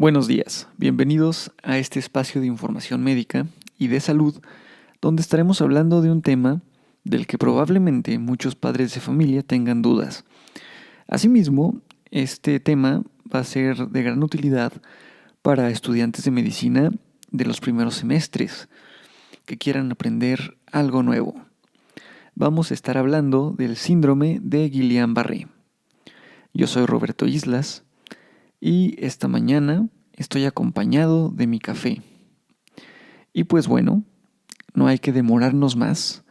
Buenos días, bienvenidos a este espacio de información médica y de salud, donde estaremos hablando de un tema del que probablemente muchos padres de familia tengan dudas. Asimismo, este tema va a ser de gran utilidad para estudiantes de medicina de los primeros semestres que quieran aprender algo nuevo. Vamos a estar hablando del síndrome de Guillain-Barré. Yo soy Roberto Islas y esta mañana estoy acompañado de mi café. Y pues bueno, no hay que demorarnos más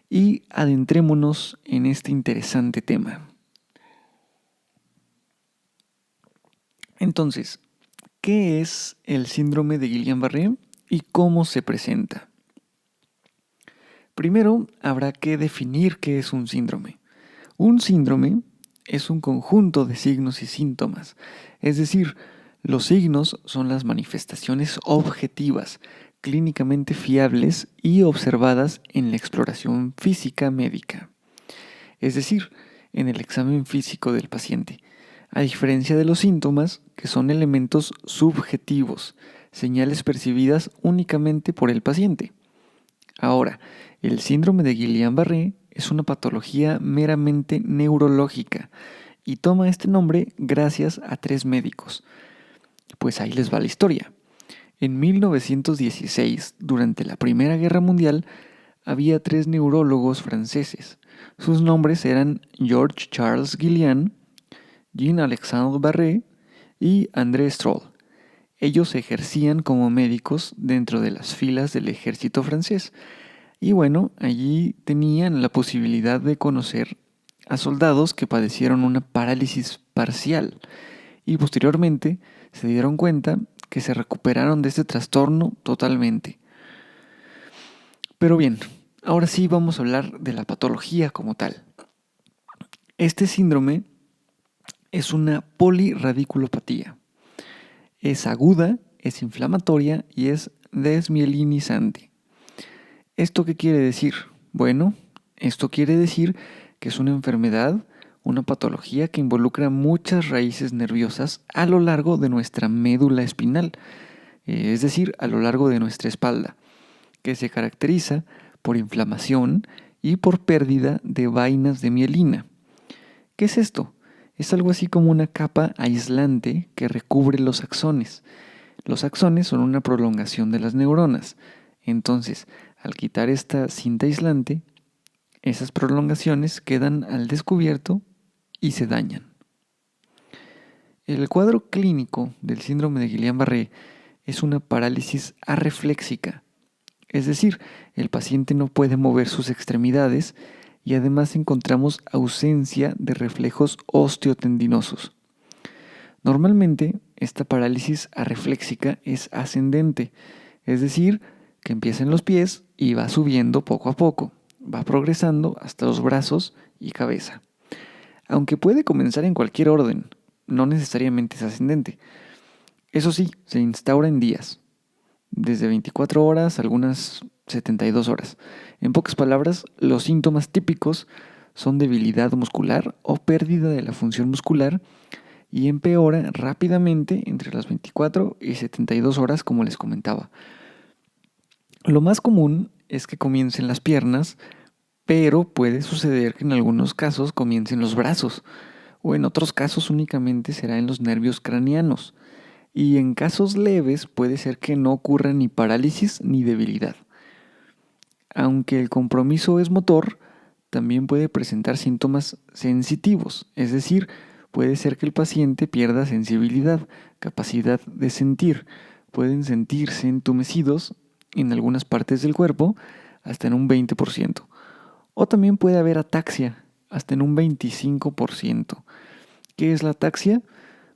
y adentrémonos en este interesante tema. Entonces, ¿qué es el síndrome de Guillain-Barré y cómo se presenta? Primero, habrá que definir qué es un síndrome. Un síndrome es un conjunto de signos y síntomas, es decir, los signos son las manifestaciones objetivas, clínicamente fiables y observadas en la exploración física médica, es decir, en el examen físico del paciente, a diferencia de los síntomas, que son elementos subjetivos, señales percibidas únicamente por el paciente. Ahora, el síndrome de Guillain-Barré es una patología meramente neurológica y toma este nombre gracias a 3 médicos. Pues ahí les va la historia. En 1916, durante la Primera Guerra Mundial, había 3 neurólogos franceses. Sus nombres eran Georges Charles Guillain, Jean-Alexandre Barré y André Stroll. Ellos ejercían como médicos dentro de las filas del ejército francés. Y bueno, allí tenían la posibilidad de conocer a soldados que padecieron una parálisis parcial y posteriormente se dieron cuenta que se recuperaron de este trastorno totalmente. Pero bien, ahora sí vamos a hablar de la patología como tal. Este síndrome es una polirradiculopatía. Es aguda, es inflamatoria y es desmielinizante. ¿Esto qué quiere decir? Bueno, esto quiere decir que es una enfermedad, una patología que involucra muchas raíces nerviosas a lo largo de nuestra médula espinal, es decir, a lo largo de nuestra espalda, que se caracteriza por inflamación y por pérdida de vainas de mielina. ¿Qué es esto? Es algo así como una capa aislante que recubre los axones. Los axones son una prolongación de las neuronas. Entonces, al quitar esta cinta aislante, esas prolongaciones quedan al descubierto y se dañan. El cuadro clínico del síndrome de Guillain-Barré es una parálisis arrefléxica, es decir, el paciente no puede mover sus extremidades y además encontramos ausencia de reflejos osteotendinosos. Normalmente, esta parálisis arrefléxica es ascendente, es decir, que empieza en los pies y va subiendo poco a poco, va progresando hasta los brazos y cabeza. Aunque puede comenzar en cualquier orden, no necesariamente es ascendente. Eso sí, se instaura en días, desde 24 horas a algunas 72 horas. En pocas palabras, los síntomas típicos son debilidad muscular o pérdida de la función muscular y empeora rápidamente entre las 24 y 72 horas, como les comentaba. Lo más común es que comience en las piernas, pero puede suceder que en algunos casos comience en los brazos, o en otros casos únicamente será en los nervios craneanos. Y en casos leves puede ser que no ocurra ni parálisis ni debilidad. Aunque el compromiso es motor, también puede presentar síntomas sensitivos, es decir, puede ser que el paciente pierda sensibilidad, capacidad de sentir. Pueden sentirse entumecidos en algunas partes del cuerpo hasta en un 20%. O también puede haber ataxia hasta en un 25%. ¿Qué es la ataxia?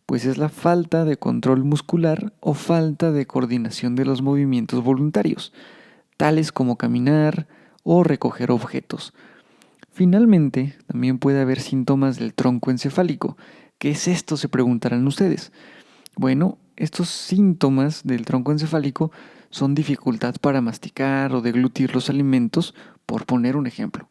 Pues es la falta de control muscular o falta de coordinación de los movimientos voluntarios, tales como caminar o recoger objetos. Finalmente, también puede haber síntomas del tronco encefálico. ¿Qué es esto?, se preguntarán ustedes. Bueno, estos síntomas del tronco encefálico son dificultad para masticar o deglutir los alimentos, por poner un ejemplo.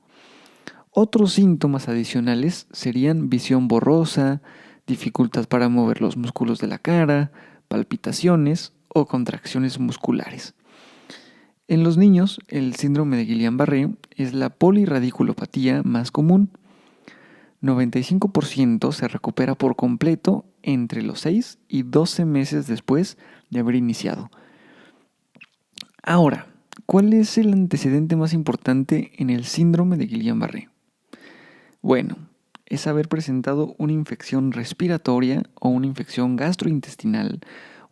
Otros síntomas adicionales serían visión borrosa, dificultad para mover los músculos de la cara, palpitaciones o contracciones musculares. En los niños, el síndrome de Guillain-Barré es la polirradiculopatía más común. 95% se recupera por completo entre los 6 y 12 meses después de haber iniciado. Ahora, ¿cuál es el antecedente más importante en el síndrome de Guillain-Barré? Bueno, es haber presentado una infección respiratoria o una infección gastrointestinal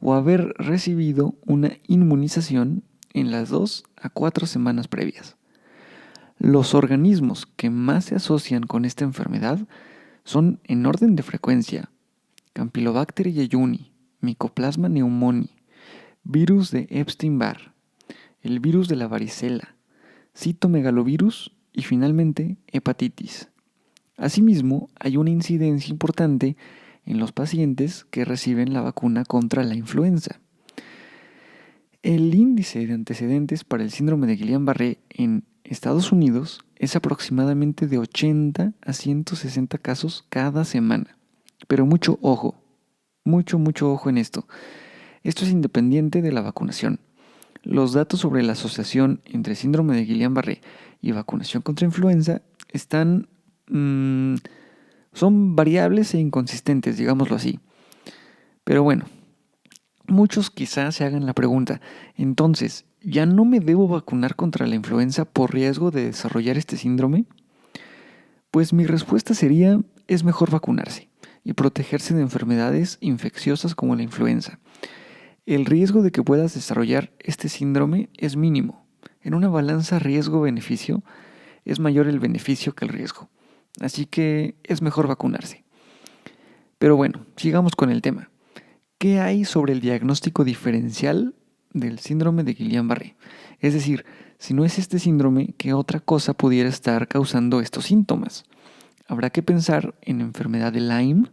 o haber recibido una inmunización en las 2 a 4 semanas previas. Los organismos que más se asocian con esta enfermedad son en orden de frecuencia: Campylobacter jejuni, Mycoplasma pneumoniae, virus de Epstein-Barr, el virus de la varicela, citomegalovirus y finalmente hepatitis. Asimismo, hay una incidencia importante en los pacientes que reciben la vacuna contra la influenza. El índice de antecedentes para el síndrome de Guillain-Barré en Estados Unidos es aproximadamente de 80 a 160 casos cada semana. Pero mucho ojo en esto. Esto es independiente de la vacunación. Los datos sobre la asociación entre síndrome de Guillain-Barré y vacunación contra influenza son variables e inconsistentes, digámoslo así. Pero bueno, muchos quizás se hagan la pregunta: entonces, ¿ya no me debo vacunar contra la influenza por riesgo de desarrollar este síndrome? Pues mi respuesta sería: es mejor vacunarse y protegerse de enfermedades infecciosas como la influenza. El riesgo de que puedas desarrollar este síndrome es mínimo. En una balanza riesgo-beneficio es mayor el beneficio que el riesgo. Así que es mejor vacunarse. Pero bueno, sigamos con el tema. ¿Qué hay sobre el diagnóstico diferencial del síndrome de Guillain-Barré? Es decir, si no es este síndrome, ¿qué otra cosa pudiera estar causando estos síntomas? Habrá que pensar en enfermedad de Lyme,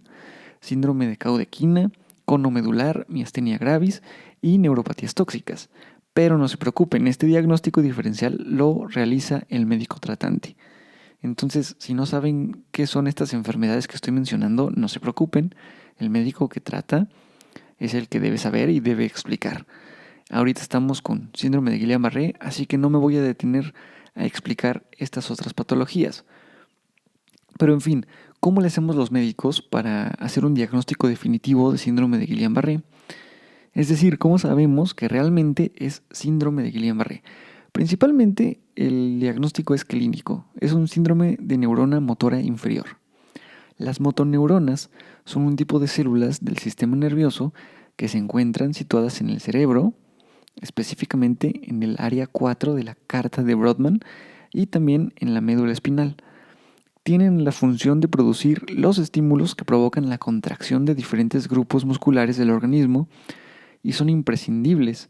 síndrome de Caudequina, cono medular, miastenia gravis y neuropatías tóxicas. Pero no se preocupen, este diagnóstico diferencial lo realiza el médico tratante. Entonces, si no saben qué son estas enfermedades que estoy mencionando, no se preocupen, el médico que trata es el que debe saber y debe explicar. Ahorita estamos con síndrome de Guillain-Barré, así que no me voy a detener a explicar estas otras patologías. Pero en fin, ¿cómo le hacemos los médicos para hacer un diagnóstico definitivo de síndrome de Guillain-Barré? Es decir, ¿cómo sabemos que realmente es síndrome de Guillain-Barré? Principalmente el diagnóstico es clínico, es un síndrome de neurona motora inferior. Las motoneuronas son un tipo de células del sistema nervioso que se encuentran situadas en el cerebro, específicamente en el área 4 de la carta de Brodmann y también en la médula espinal. Tienen la función de producir los estímulos que provocan la contracción de diferentes grupos musculares del organismo y son imprescindibles,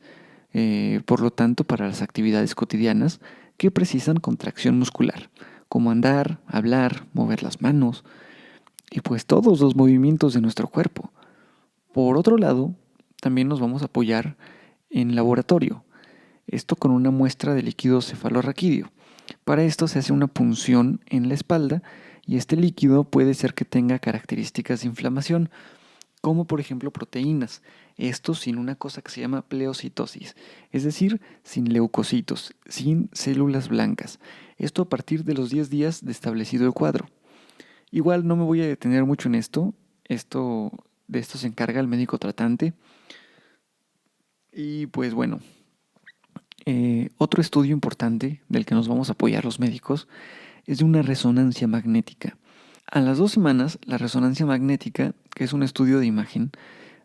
por lo tanto, para las actividades cotidianas que precisan contracción muscular, como andar, hablar, mover las manos y pues todos los movimientos de nuestro cuerpo. Por otro lado, también nos vamos a apoyar en laboratorio, esto con una muestra de líquido cefalorraquídeo. Para esto se hace una punción en la espalda y este líquido puede ser que tenga características de inflamación, como por ejemplo proteínas, esto sin una cosa que se llama pleocitosis, es decir, sin leucocitos, sin células blancas. Esto a partir de los 10 días de establecido el cuadro. Igual no me voy a detener mucho en esto, de esto se encarga el médico tratante. Y pues bueno, otro estudio importante del que nos vamos a apoyar los médicos es de una resonancia magnética. A las 2 semanas, la resonancia magnética, que es un estudio de imagen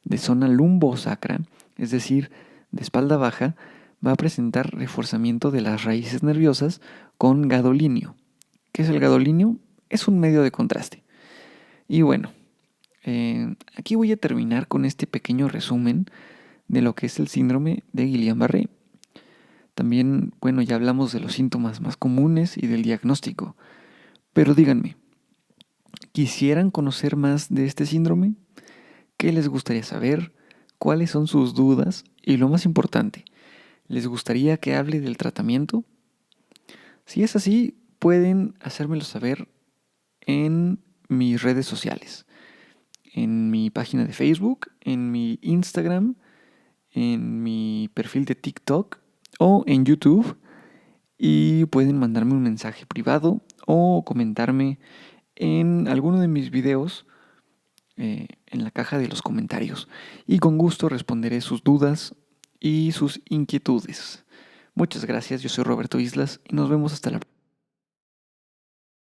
de zona lumbosacra, es decir, de espalda baja, va a presentar reforzamiento de las raíces nerviosas con gadolinio. ¿Qué es el gadolinio? Es un medio de contraste. Y bueno, aquí voy a terminar con este pequeño resumen de lo que es el síndrome de Guillain-Barré. También, bueno, ya hablamos de los síntomas más comunes y del diagnóstico. Pero díganme, ¿quisieran conocer más de este síndrome? ¿Qué les gustaría saber? ¿Cuáles son sus dudas? Y lo más importante, ¿les gustaría que hable del tratamiento? Si es así, pueden hacérmelo saber en mis redes sociales, en mi página de Facebook, en mi Instagram en mi perfil de TikTok o en YouTube y pueden mandarme un mensaje privado o comentarme en alguno de mis videos en la caja de los comentarios y con gusto responderé sus dudas y sus inquietudes. Muchas gracias, yo soy Roberto Islas y nos vemos hasta la próxima.